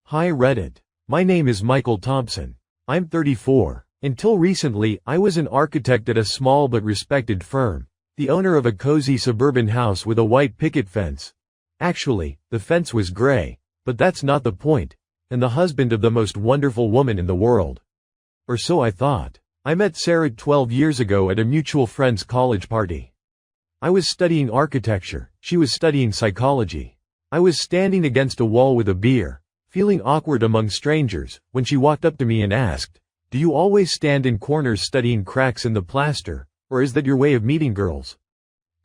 Hi Reddit. My name is Michael Thompson. I'm 34. Until recently, I was an architect at a small but respected firm, the owner of a cozy suburban house with a white picket fence. Actually, the fence was gray, but that's not the point, and the husband of the most wonderful woman in the world. Or so I thought. I met Sarah 12 years ago at a mutual friend's college party. I was studying architecture, she was studying psychology. I was standing against a wall with a beer, feeling awkward among strangers, when she walked up to me and asked, "Do you always stand in corners studying cracks in the plaster, or is that your way of meeting girls?"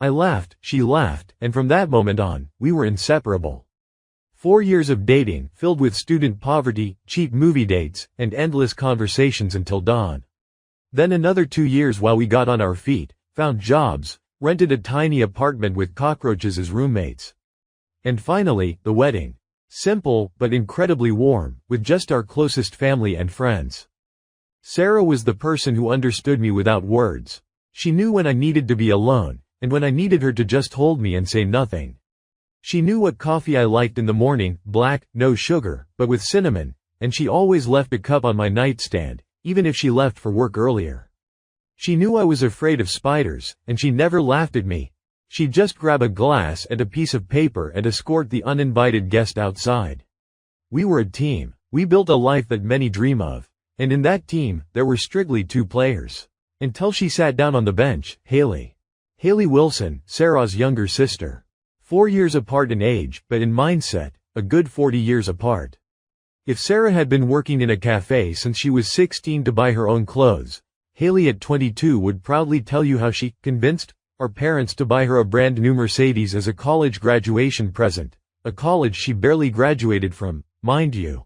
I laughed, she laughed, and from that moment on, we were inseparable. 4 years of dating, filled with student poverty, cheap movie dates, and endless conversations until dawn. Then another 2 years while we got on our feet, found jobs, rented a tiny apartment with cockroaches as roommates. And finally, the wedding. Simple, but incredibly warm, with just our closest family and friends. Sarah was the person who understood me without words. She knew when I needed to be alone, and when I needed her to just hold me and say nothing. She knew what coffee I liked in the morning, black, no sugar, but with cinnamon, and she always left a cup on my nightstand, even if she left for work earlier. She knew I was afraid of spiders, and she never laughed at me. She'd just grab a glass and a piece of paper and escort the uninvited guest outside. We were a team. We built a life that many dream of. And in that team, there were strictly 2 players. Until she sat down on the bench, Haley. Haley Wilson, Sarah's younger sister. 4 years apart in age, but in mindset, a good 40 years apart. If Sarah had been working in a cafe since she was 16 to buy her own clothes, Haley at 22 would proudly tell you how she convinced our parents to buy her a brand new Mercedes as a college graduation present, a college she barely graduated from, mind you.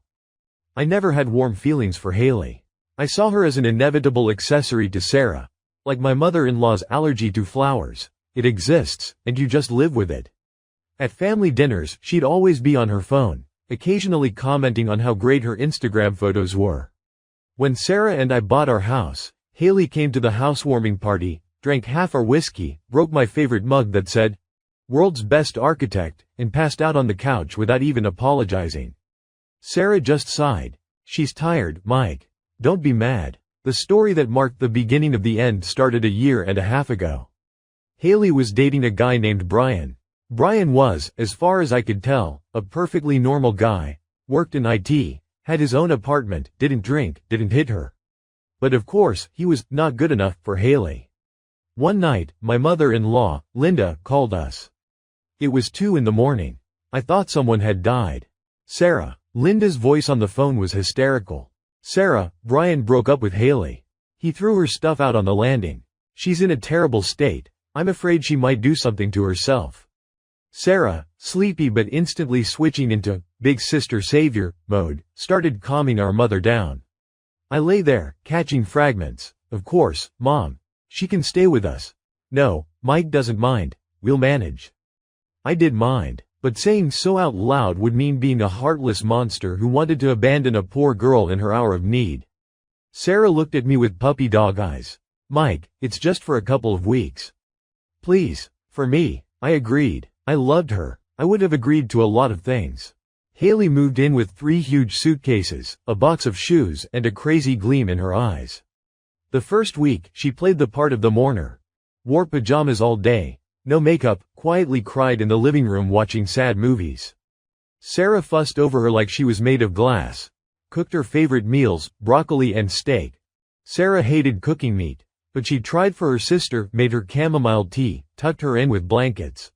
I never had warm feelings for Haley. I saw her as an inevitable accessory to Sarah, like my mother-in-law's allergy to flowers. It exists, and you just live with it. At family dinners, she'd always be on her phone, occasionally commenting on how great her Instagram photos were. When Sarah and I bought our house, Haley came to the housewarming party, drank half our whiskey, broke my favorite mug that said, "World's Best Architect," and passed out on the couch without even apologizing. Sarah just sighed. "She's tired, Mike. Don't be mad." The story that marked the beginning of the end started a year and a half ago. Haley was dating a guy named Brian. Brian was, as far as I could tell, a perfectly normal guy, worked in IT, had his own apartment, didn't drink, didn't hit her. But of course, he was not good enough for Haley. One night, my mother-in-law, Linda, called us. It was 2 in the morning. I thought someone had died. "Sarah." Linda's voice on the phone was hysterical. "Sarah, Brian broke up with Haley. He threw her stuff out on the landing. She's in a terrible state. I'm afraid she might do something to herself." Sarah, sleepy but instantly switching into big sister savior mode, started calming our mother down. I lay there, catching fragments. "Of course, Mom. She can stay with us. No, Mike doesn't mind. We'll manage." I did mind, but saying so out loud would mean being a heartless monster who wanted to abandon a poor girl in her hour of need. Sarah looked at me with puppy dog eyes. "Mike, it's just for a couple of weeks. Please." For me, I agreed. I loved her. I would have agreed to a lot of things. Haley moved in with 3 huge suitcases, a box of shoes, and a crazy gleam in her eyes. The first week, she played the part of the mourner. Wore pajamas all day, no makeup, quietly cried in the living room watching sad movies. Sarah fussed over her like she was made of glass. Cooked her favorite meals, broccoli and steak. Sarah hated cooking meat, but she tried for her sister, made her chamomile tea, tucked her in with blankets.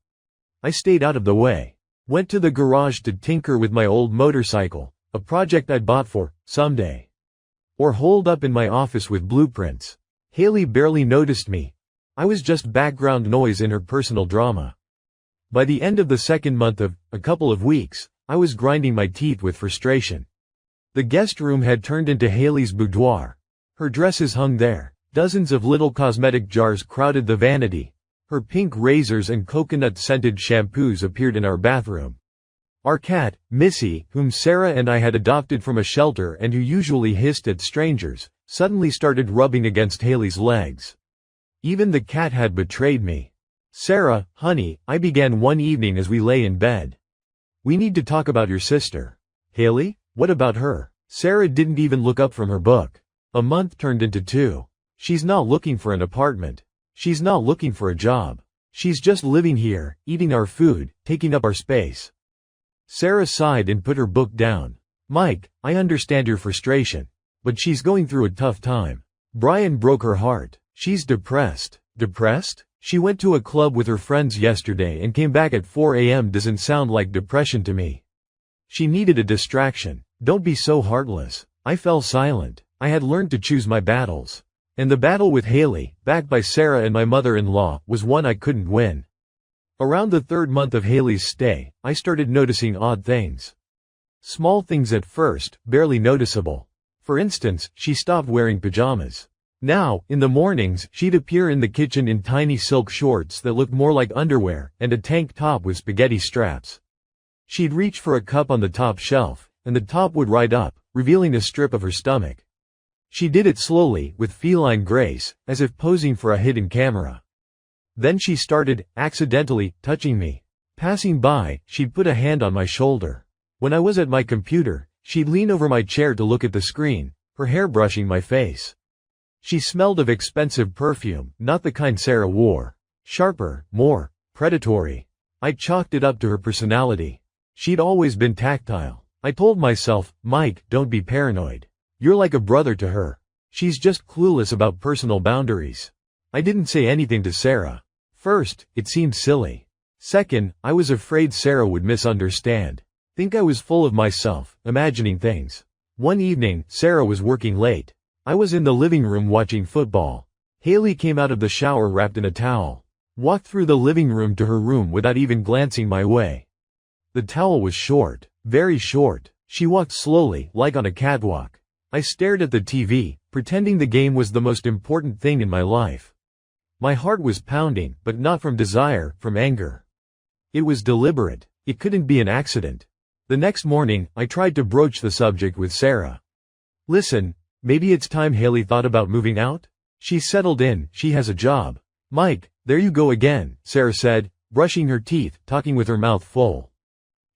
I stayed out of the way. Went to the garage to tinker with my old motorcycle, a project I'd bought for someday. Or holed up in my office with blueprints. Haley barely noticed me. I was just background noise in her personal drama. By the end of the second month of a couple of weeks, I was grinding my teeth with frustration. The guest room had turned into Haley's boudoir. Her dresses hung there. Dozens of little cosmetic jars crowded the vanity. Her pink razors and coconut-scented shampoos appeared in our bathroom. Our cat, Missy, whom Sarah and I had adopted from a shelter and who usually hissed at strangers, suddenly started rubbing against Haley's legs. Even the cat had betrayed me. "Sarah, honey," I began one evening as we lay in bed. "We need to talk about your sister." "Haley? What about her? Sarah didn't even look up from her book. A month turned into 2. She's not looking for an apartment. She's not looking for a job. She's just living here, eating our food, taking up our space. Sarah sighed and put her book down. Mike, I understand your frustration. But she's going through a tough time. Brian broke her heart. She's depressed. Depressed? She went to a club with her friends yesterday and came back at 4 a.m. Doesn't sound like depression to me. She needed a distraction. Don't be so heartless. I fell silent. I had learned to choose my battles. And the battle with Haley, backed by Sarah and my mother-in-law, was one I couldn't win. Around the 3rd month of Haley's stay, I started noticing odd things. Small things at first, barely noticeable. For instance, she stopped wearing pajamas. Now, in the mornings, she'd appear in the kitchen in tiny silk shorts that looked more like underwear and a tank top with spaghetti straps. She'd reach for a cup on the top shelf, and the top would ride up, revealing a strip of her stomach. She did it slowly, with feline grace, as if posing for a hidden camera. Then she started, accidentally, touching me. Passing by, she'd put a hand on my shoulder. When I was at my computer, she'd lean over my chair to look at the screen, her hair brushing my face. She smelled of expensive perfume, not the kind Sarah wore. Sharper, more predatory. I chalked it up to her personality. She'd always been tactile. I told myself, Mike, don't be paranoid. You're like a brother to her. She's just clueless about personal boundaries. I didn't say anything to Sarah. First, it seemed silly. Second, I was afraid Sarah would misunderstand. Think I was full of myself, imagining things. One evening, Sarah was working late. I was in the living room watching football. Haley came out of the shower wrapped in a towel. Walked through the living room to her room without even glancing my way. The towel was short, very short. She walked slowly, like on a catwalk. I stared at the TV, pretending the game was the most important thing in my life. My heart was pounding, but not from desire, from anger. It was deliberate. It couldn't be an accident. The next morning, I tried to broach the subject with Sarah. Listen, maybe it's time Haley thought about moving out? She's settled in, she has a job. Mike, there you go again, Sarah said, brushing her teeth, talking with her mouth full.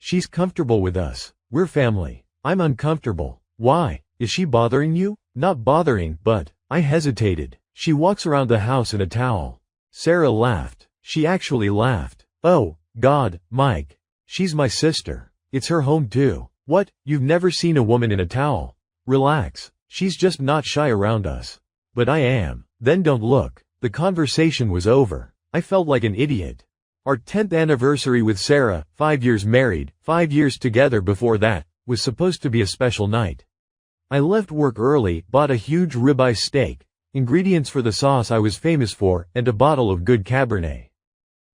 She's comfortable with us. We're family. I'm uncomfortable. Why? Is she bothering you? Not bothering, but... I hesitated. She walks around the house in a towel. Sarah laughed. She actually laughed. Oh, God, Mike. She's my sister. It's her home too. What? You've never seen a woman in a towel? Relax. She's just not shy around us. But I am. Then don't look. The conversation was over. I felt like an idiot. Our 10th anniversary with Sarah, 5 years married, 5 years together before that, was supposed to be a special night. I left work early, bought a huge ribeye steak, ingredients for the sauce I was famous for, and a bottle of good Cabernet.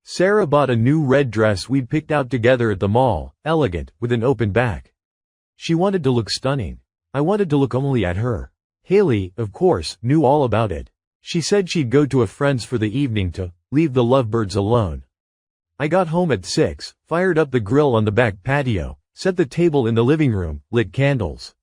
Sarah bought a new red dress we'd picked out together at the mall, elegant, with an open back. She wanted to look stunning. I wanted to look only at her. Haley, of course, knew all about it. She said she'd go to a friend's for the evening to leave the lovebirds alone. I got home at 6, fired up the grill on the back patio, set the table in the living room, lit candles.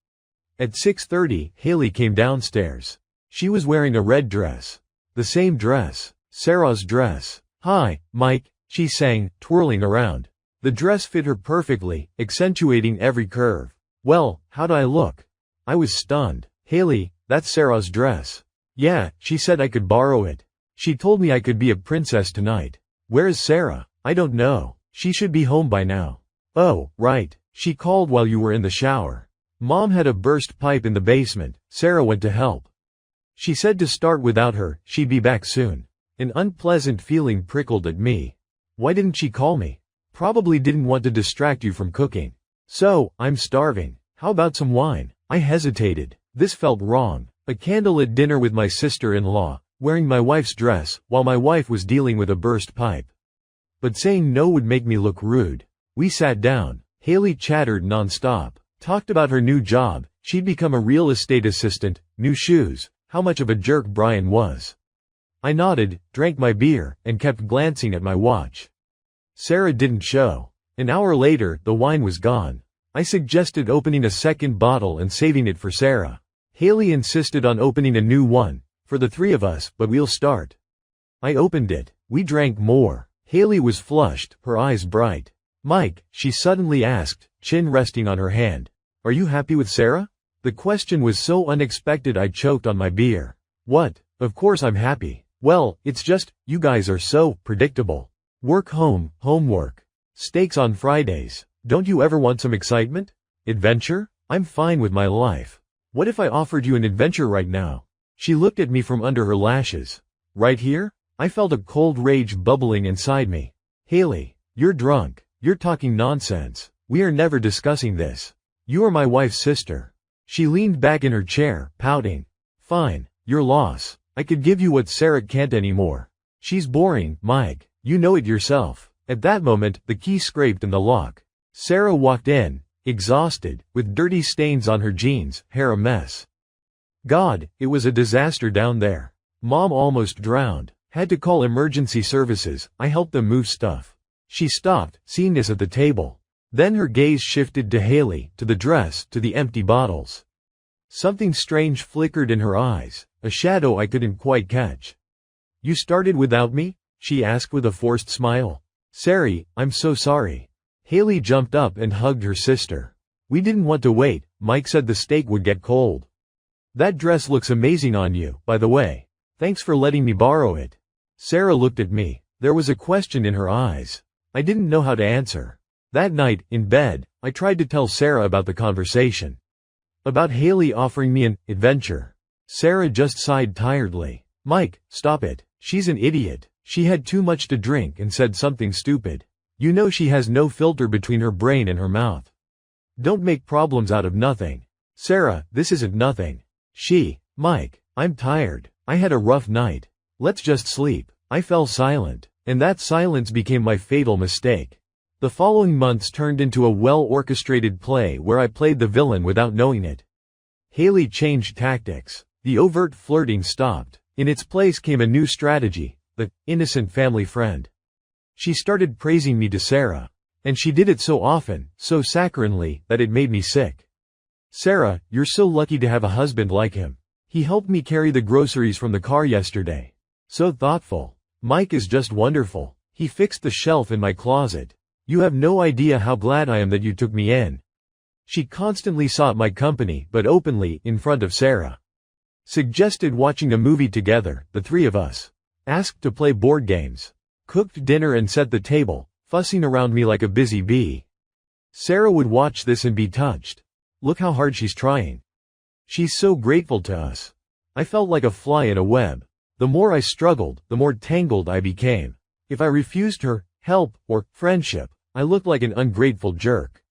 At 6:30, Haley came downstairs. She was wearing a red dress. The same dress. Sarah's dress. Hi, Mike, she sang, twirling around. The dress fit her perfectly, accentuating every curve. Well, how'd I look? I was stunned. Haley, that's Sarah's dress. Yeah, she said I could borrow it. She told me I could be a princess tonight. Where is Sarah? I don't know. She should be home by now. Oh, right. She called while you were in the shower. Mom had a burst pipe in the basement. Sarah went to help. She said to start without her, she'd be back soon. An unpleasant feeling prickled at me. Why didn't she call me? Probably didn't want to distract you from cooking. So, I'm starving. How about some wine? I hesitated. This felt wrong. A candlelit dinner with my sister-in-law, wearing my wife's dress, while my wife was dealing with a burst pipe. But saying no would make me look rude. We sat down. Haley chattered non-stop. Talked about her new job. She'd become a real estate assistant, new shoes, how much of a jerk Brian was. I nodded, drank my beer, and kept glancing at my watch. Sarah didn't show. An hour later, the wine was gone. I suggested opening a second bottle and saving it for Sarah. Haley insisted on opening a new one, for the three of us, but we'll start. I opened it. We drank more. Haley was flushed, her eyes bright. Mike, she suddenly asked, chin resting on her hand. Are you happy with Sarah? The question was so unexpected I choked on my beer. What? Of course I'm happy. Well, it's just, you guys are so predictable. Work home, homework. Steaks on Fridays. Don't you ever want some excitement? Adventure? I'm fine with my life. What if I offered you an adventure right now? She looked at me from under her lashes. Right here? I felt a cold rage bubbling inside me. Haley, you're drunk. You're talking nonsense. We are never discussing this. You are my wife's sister. She leaned back in her chair, pouting. Fine, your loss. I could give you what Sarah can't anymore. She's boring, Mike. You know it yourself. At that moment, the key scraped in the lock. Sarah walked in, exhausted, with dirty stains on her jeans, hair a mess. God, it was a disaster down there. Mom almost drowned. Had to call emergency services. I helped them move stuff. She stopped, seeing us at the table. Then her gaze shifted to Haley, to the dress, to the empty bottles. Something strange flickered in her eyes, a shadow I couldn't quite catch. You started without me? She asked with a forced smile. Sari, I'm so sorry. Haley jumped up and hugged her sister. We didn't want to wait. Mike said the steak would get cold. That dress looks amazing on you, by the way. Thanks for letting me borrow it. Sarah looked at me. There was a question in her eyes. I didn't know how to answer. That night, in bed, I tried to tell Sarah about the conversation. About Haley offering me an adventure. Sarah just sighed tiredly. Mike, stop it. She's an idiot. She had too much to drink and said something stupid. You know she has no filter between her brain and her mouth. Don't make problems out of nothing. Sarah, this isn't nothing. Mike, I'm tired. I had a rough night. Let's just sleep. I fell silent, and that silence became my fatal mistake. The following months turned into a well-orchestrated play where I played the villain without knowing it. Haley changed tactics. The overt flirting stopped. In its place came a new strategy, the innocent family friend. She started praising me to Sarah. And she did it so often, so saccharinely, that it made me sick. Sarah, you're so lucky to have a husband like him. He helped me carry the groceries from the car yesterday. So thoughtful. Mike is just wonderful. He fixed the shelf in my closet. You have no idea how glad I am that you took me in. She constantly sought my company, but openly, in front of Sarah. Suggested watching a movie together, the three of us. Asked to play board games. Cooked dinner and set the table, fussing around me like a busy bee. Sarah would watch this and be touched. Look how hard she's trying. She's so grateful to us. I felt like a fly in a web. The more I struggled, the more tangled I became. If I refused her help or friendship, I looked like an ungrateful jerk.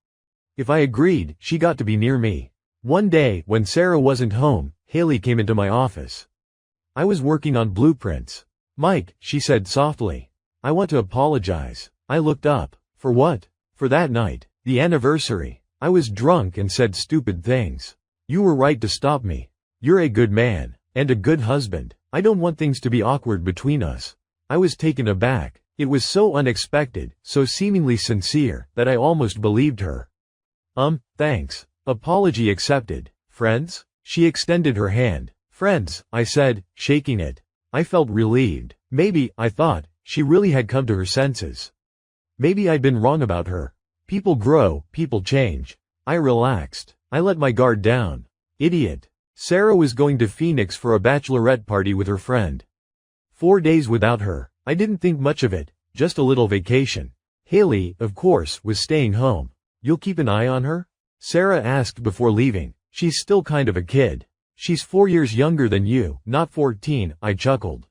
If I agreed, she got to be near me. One day, when Sarah wasn't home, Haley came into my office. I was working on blueprints. Mike, she said softly. I want to apologize. I looked up. For what? For that night. The anniversary. I was drunk and said stupid things. You were right to stop me. You're a good man. And a good husband. I don't want things to be awkward between us. I was taken aback. It was so unexpected, so seemingly sincere, that I almost believed her. Thanks. Apology accepted. Friends? She extended her hand. Friends, I said, shaking it. I felt relieved. Maybe, I thought, she really had come to her senses. Maybe I'd been wrong about her. People grow, people change. I relaxed. I let my guard down. Idiot. Sarah was going to Phoenix for a bachelorette party with her friend. 4 days without her. I didn't think much of it, just a little vacation. Haley, of course, was staying home. You'll keep an eye on her? Sarah asked before leaving. She's still kind of a kid. She's 4 years younger than you, not 14, I chuckled.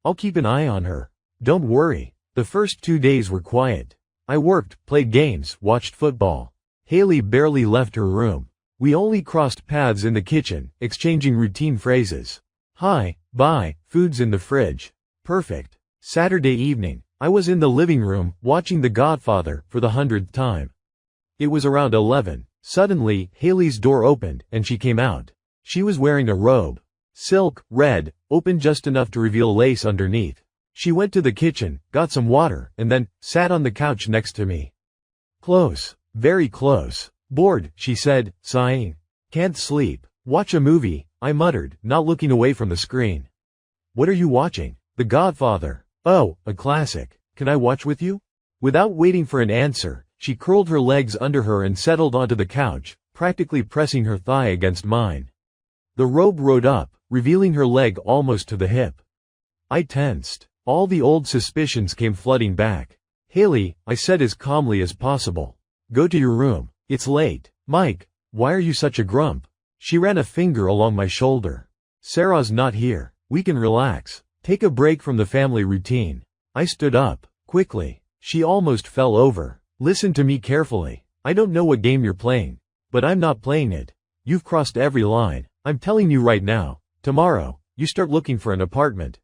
I'll keep an eye on her. Don't worry. The first 2 days were quiet. I worked, played games, watched football. Haley barely left her room. We only crossed paths in the kitchen, exchanging routine phrases. Hi, bye, food's in the fridge. Perfect. Saturday evening, I was in the living room, watching The Godfather, for the 100th time. It was around 11. Suddenly, Haley's door opened, and she came out. She was wearing a robe. Silk, red, open just enough to reveal lace underneath. She went to the kitchen, got some water, and then, sat on the couch next to me. Close. Very close. Bored, she said, sighing. Can't sleep. Watch a movie, I muttered, not looking away from the screen. What are you watching? The Godfather. Oh, a classic. Can I watch with you? Without waiting for an answer, she curled her legs under her and settled onto the couch, practically pressing her thigh against mine. The robe rode up, revealing her leg almost to the hip. I tensed. All the old suspicions came flooding back. "Haley," I said as calmly as possible. "Go to your room. It's late." "Mike, why are you such a grump?" She ran a finger along my shoulder. "Sarah's not here. We can relax. Take a break from the family routine." I stood up, quickly. She almost fell over. "Listen to me carefully. I don't know what game you're playing. But I'm not playing it. You've crossed every line. I'm telling you right now. Tomorrow, you start looking for an apartment.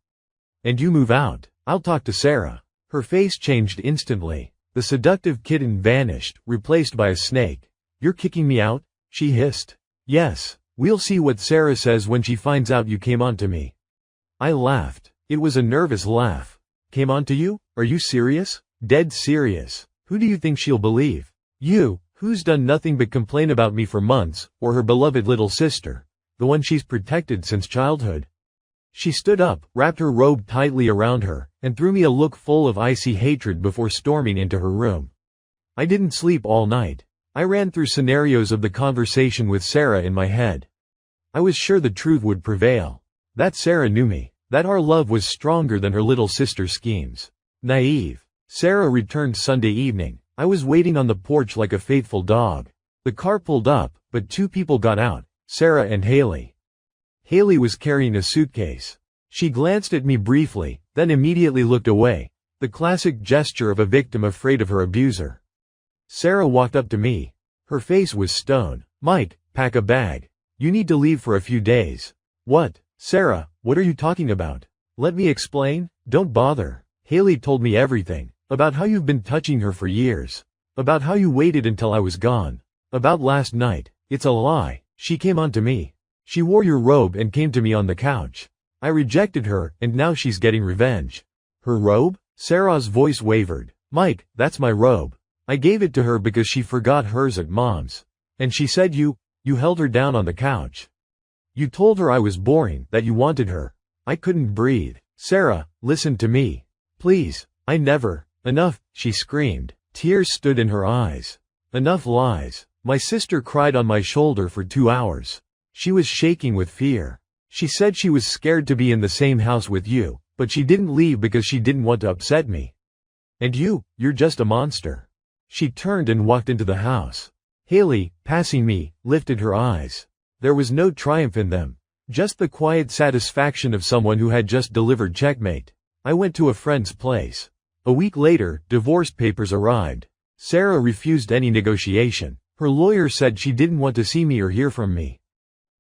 And you move out. I'll talk to Sarah." Her face changed instantly. The seductive kitten vanished, replaced by a snake. "You're kicking me out?" she hissed. "Yes. We'll see what Sarah says when she finds out you came on to me." I laughed. It was a nervous laugh. "Came on to you? Are you serious?" "Dead serious. Who do you think she'll believe? You, who's done nothing but complain about me for months, or her beloved little sister? The one she's protected since childhood?" She stood up, wrapped her robe tightly around her, and threw me a look full of icy hatred before storming into her room. I didn't sleep all night. I ran through scenarios of the conversation with Sarah in my head. I was sure the truth would prevail. That Sarah knew me. That our love was stronger than her little sister's schemes. Naive. Sarah returned Sunday evening. I was waiting on the porch like a faithful dog. The car pulled up, but two people got out. Sarah and Haley. Haley was carrying a suitcase. She glanced at me briefly, then immediately looked away, the classic gesture of a victim afraid of her abuser. Sarah walked up to me. Her face was stone. "Mike, pack a bag. You need to leave for a few days." "What? Sarah, what are you talking about?" "Let me explain." "Don't bother." Haley told me everything. About how you've been touching her for years. About how you waited until I was gone. About last night. It's a lie. She came on to me. She wore your robe and came to me on the couch. I rejected her, and now she's getting revenge." "Her robe?" Sarah's voice wavered. "Mike, that's my robe. I gave it to her because she forgot hers at mom's. And she said you held her down on the couch. You told her I was boring, that you wanted her." I couldn't breathe. "Sarah, listen to me. Please, I never." "Enough," she screamed. Tears stood in her eyes. "Enough lies." My sister cried on my shoulder for 2 hours. She was shaking with fear. She said she was scared to be in the same house with you, but she didn't leave because she didn't want to upset me. "And you're just a monster." She turned and walked into the house. Haley, passing me, lifted her eyes. There was no triumph in them. Just the quiet satisfaction of someone who had just delivered checkmate. I went to a friend's place. A week later, divorce papers arrived. Sarah refused any negotiation. Her lawyer said she didn't want to see me or hear from me.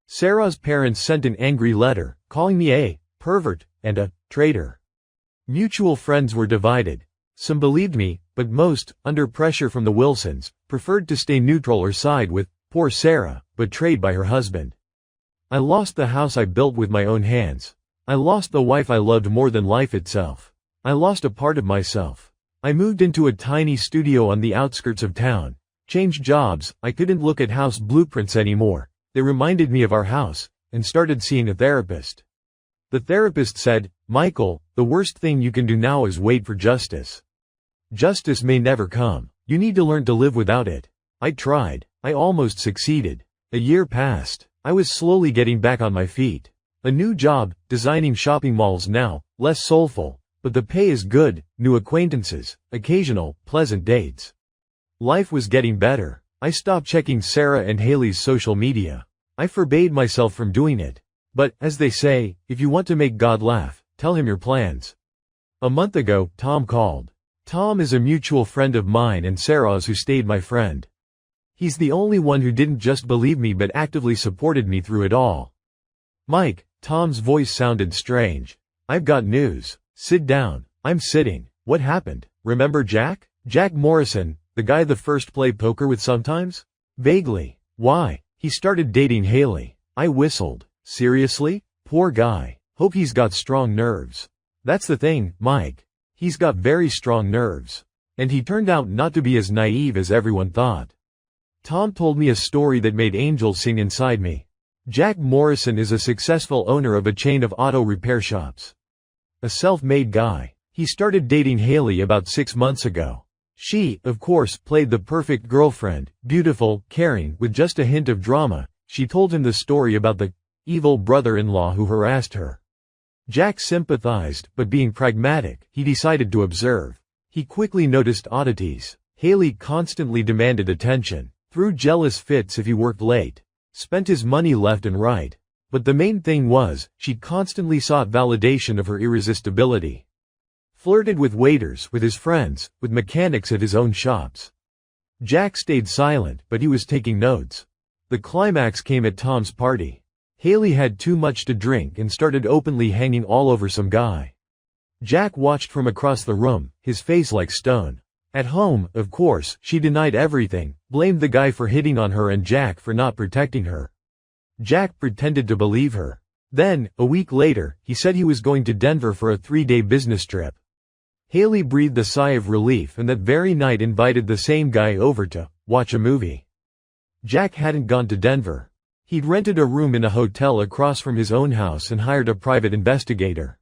Sarah's parents sent an angry letter, calling me a pervert and a traitor. Mutual friends were divided. Some believed me, but most, under pressure from the Wilsons, preferred to stay neutral or side with poor Sarah, betrayed by her husband. I lost the house I built with my own hands. I lost the wife I loved more than life itself. I lost a part of myself. I moved into a tiny studio on the outskirts of town. Changed jobs. I couldn't look at house blueprints anymore. They reminded me of our house, and started seeing a therapist. The therapist said, "Michael, the worst thing you can do now is wait for justice. Justice may never come. You need to learn to live without it." I tried. I almost succeeded. A year passed. I was slowly getting back on my feet. A new job, designing shopping malls now, less soulful, but the pay is good, new acquaintances, occasional, pleasant dates. Life was getting better. I stopped checking Sarah and Haley's social media. I forbade myself from doing it. But, as they say, if you want to make God laugh, tell him your plans. A month ago, Tom called. Tom is a mutual friend of mine and Sarah's who stayed my friend. He's the only one who didn't just believe me but actively supported me through it all. "Mike," Tom's voice sounded strange. "I've got news. Sit down." I'm sitting. "What happened? Remember Jack? Jack Morrison, the guy the first play poker with sometimes?" "Vaguely." "Why?" "He started dating Haley." I whistled. "Seriously? Poor guy. Hope he's got strong nerves." "That's the thing, Mike. He's got very strong nerves. And he turned out not to be as naive as everyone thought." Tom told me a story that made angels sing inside me. Jack Morrison is a successful owner of a chain of auto repair shops. A self-made guy. He started dating Haley about 6 months ago. She, of course, played the perfect girlfriend, beautiful, caring, with just a hint of drama. She told him the story about the evil brother-in-law who harassed her. Jack sympathized, but being pragmatic, he decided to observe. He quickly noticed oddities. Haley constantly demanded attention, threw jealous fits if he worked late, spent his money left and right. But the main thing was, she constantly sought validation of her irresistibility. Flirted with waiters, with his friends, with mechanics at his own shops. Jack stayed silent, but he was taking notes. The climax came at Tom's party. Haley had too much to drink and started openly hanging all over some guy. Jack watched from across the room, his face like stone. At home, of course, she denied everything, blamed the guy for hitting on her and Jack for not protecting her. Jack pretended to believe her. Then, a week later, he said he was going to Denver for a 3-day business trip. Haley breathed a sigh of relief and that very night invited the same guy over to watch a movie. Jack hadn't gone to Denver. He'd rented a room in a hotel across from his own house and hired a private investigator.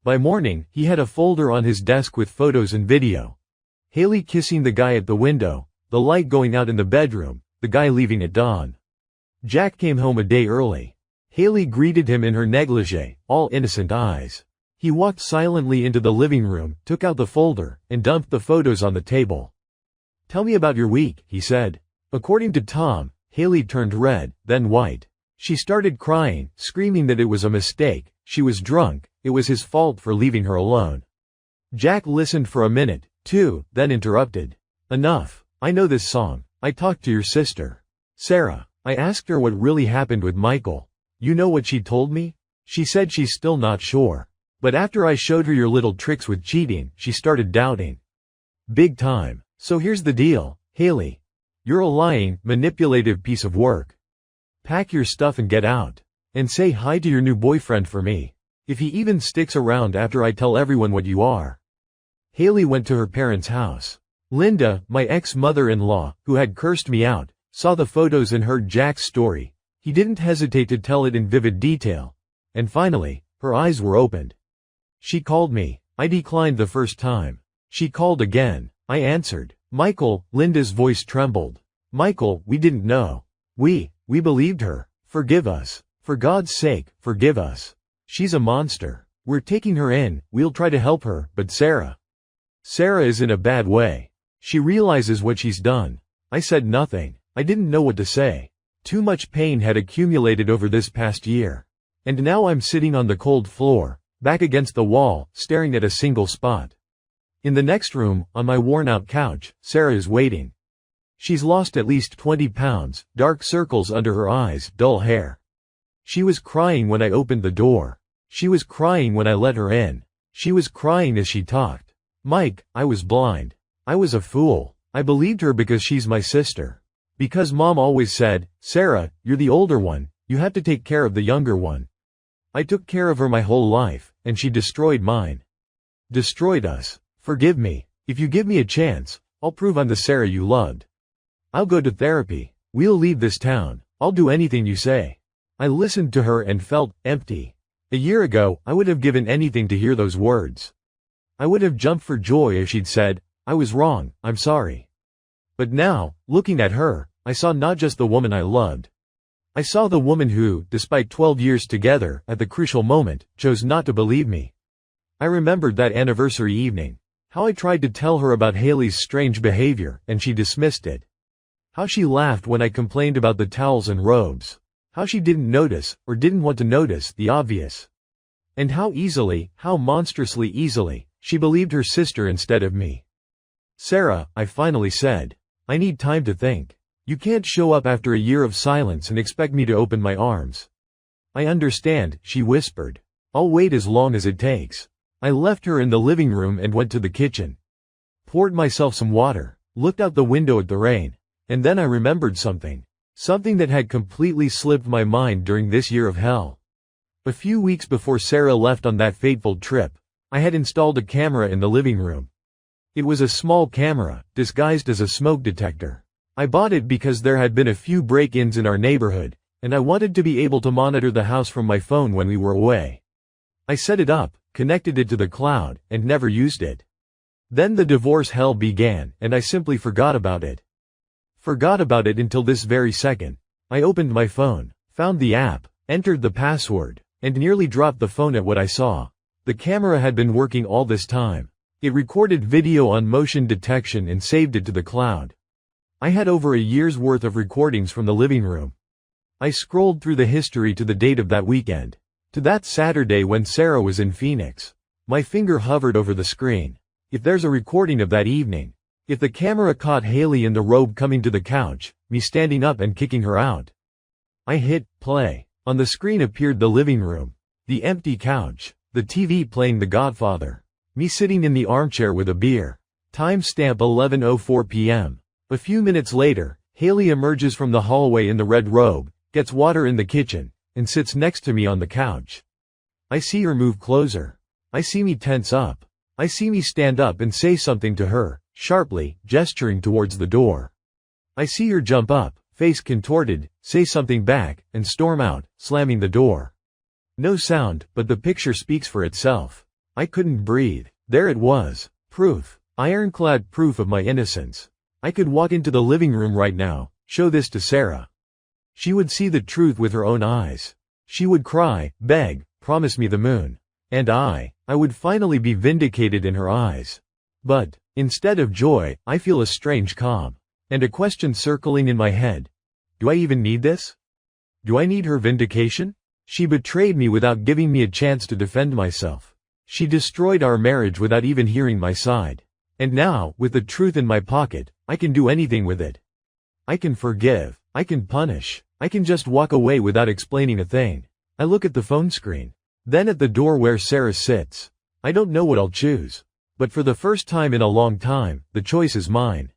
By morning, he had a folder on his desk with photos and video. Haley kissing the guy at the window, the light going out in the bedroom, the guy leaving at dawn. Jack came home a day early. Haley greeted him in her negligee, all innocent eyes. He walked silently into the living room, took out the folder, and dumped the photos on the table. "Tell me about your week," he said. According to Tom, Haley turned red, then white. She started crying, screaming that it was a mistake, she was drunk, it was his fault for leaving her alone. Jack listened for a minute, two, then interrupted. "Enough. I know this song. I talked to your sister, Sarah. I asked her what really happened with Michael. You know what she told me? She said she's still not sure. But after I showed her your little tricks with cheating, she started doubting. Big time. So here's the deal, Haley. You're a lying, manipulative piece of work. Pack your stuff and get out. And say hi to your new boyfriend for me. If he even sticks around after I tell everyone what you are." Haley went to her parents' house. Linda, my ex-mother-in-law, who had cursed me out, saw the photos and heard Jack's story. He didn't hesitate to tell it in vivid detail. And finally, her eyes were opened. She called me. I declined the first time. She called again. I answered. "Michael," Linda's voice trembled. "Michael, we didn't know. We believed her. Forgive us. For God's sake, forgive us. She's a monster. We're taking her in, we'll try to help her, but Sarah is in a bad way. She realizes what she's done." I said nothing. I didn't know what to say. Too much pain had accumulated over this past year. And now I'm sitting on the cold floor, back against the wall, staring at a single spot. In the next room, on my worn-out couch, Sarah is waiting. She's lost at least 20 pounds, dark circles under her eyes, dull hair. She was crying when I opened the door. She was crying when I let her in. She was crying as she talked. "Mike, I was blind. I was a fool. I believed her because she's my sister. Because Mom always said, 'Sarah, you're the older one, you have to take care of the younger one.' I took care of her my whole life, and she destroyed mine. Destroyed us. Forgive me. If you give me a chance, I'll prove I'm the Sarah you loved. I'll go to therapy. We'll leave this town. I'll do anything you say." I listened to her and felt empty. A year ago, I would have given anything to hear those words. I would have jumped for joy if she'd said, "I was wrong, I'm sorry." But now, looking at her, I saw not just the woman I loved. I saw the woman who, despite 12 years together, at the crucial moment, chose not to believe me. I remembered that anniversary evening. How I tried to tell her about Haley's strange behavior, and she dismissed it. How she laughed when I complained about the towels and robes. How she didn't notice, or didn't want to notice, the obvious. And how easily, how monstrously easily, she believed her sister instead of me. "Sarah," I finally said, "I need time to think. You can't show up after a year of silence and expect me to open my arms." "I understand," she whispered. "I'll wait as long as it takes." I left her in the living room and went to the kitchen. Poured myself some water, looked out the window at the rain, and then I remembered something. Something that had completely slipped my mind during this year of hell. A few weeks before Sarah left on that fateful trip, I had installed a camera in the living room. It was a small camera, disguised as a smoke detector. I bought it because there had been a few break-ins in our neighborhood, and I wanted to be able to monitor the house from my phone when we were away. I set it up, connected it to the cloud, and never used it. Then the divorce hell began, and I simply forgot about it. Forgot about it until this very second. I opened my phone, found the app, entered the password, and nearly dropped the phone at what I saw. The camera had been working all this time. It recorded video on motion detection and saved it to the cloud. I had over a year's worth of recordings from the living room. I scrolled through the history to the date of that weekend, to that Saturday when Sarah was in Phoenix. My finger hovered over the screen. If there's a recording of that evening, if the camera caught Haley in the robe coming to the couch, me standing up and kicking her out. I hit play. On the screen appeared the living room, the empty couch, the TV playing The Godfather, me sitting in the armchair with a beer. Timestamp 11:04 p.m. A few minutes later, Haley emerges from the hallway in the red robe, gets water in the kitchen, and sits next to me on the couch. I see her move closer. I see me tense up. I see me stand up and say something to her, sharply, gesturing towards the door. I see her jump up, face contorted, say something back, and storm out, slamming the door. No sound, but the picture speaks for itself. I couldn't breathe. There it was. Proof. Ironclad proof of my innocence. I could walk into the living room right now, show this to Sarah. She would see the truth with her own eyes. She would cry, beg, promise me the moon. And I would finally be vindicated in her eyes. But, instead of joy, I feel a strange calm. And a question circling in my head. Do I even need this? Do I need her vindication? She betrayed me without giving me a chance to defend myself. She destroyed our marriage without even hearing my side. And now, with the truth in my pocket, I can do anything with it. I can forgive. I can punish. I can just walk away without explaining a thing. I look at the phone screen. Then at the door where Sarah sits. I don't know what I'll choose. But for the first time in a long time, the choice is mine.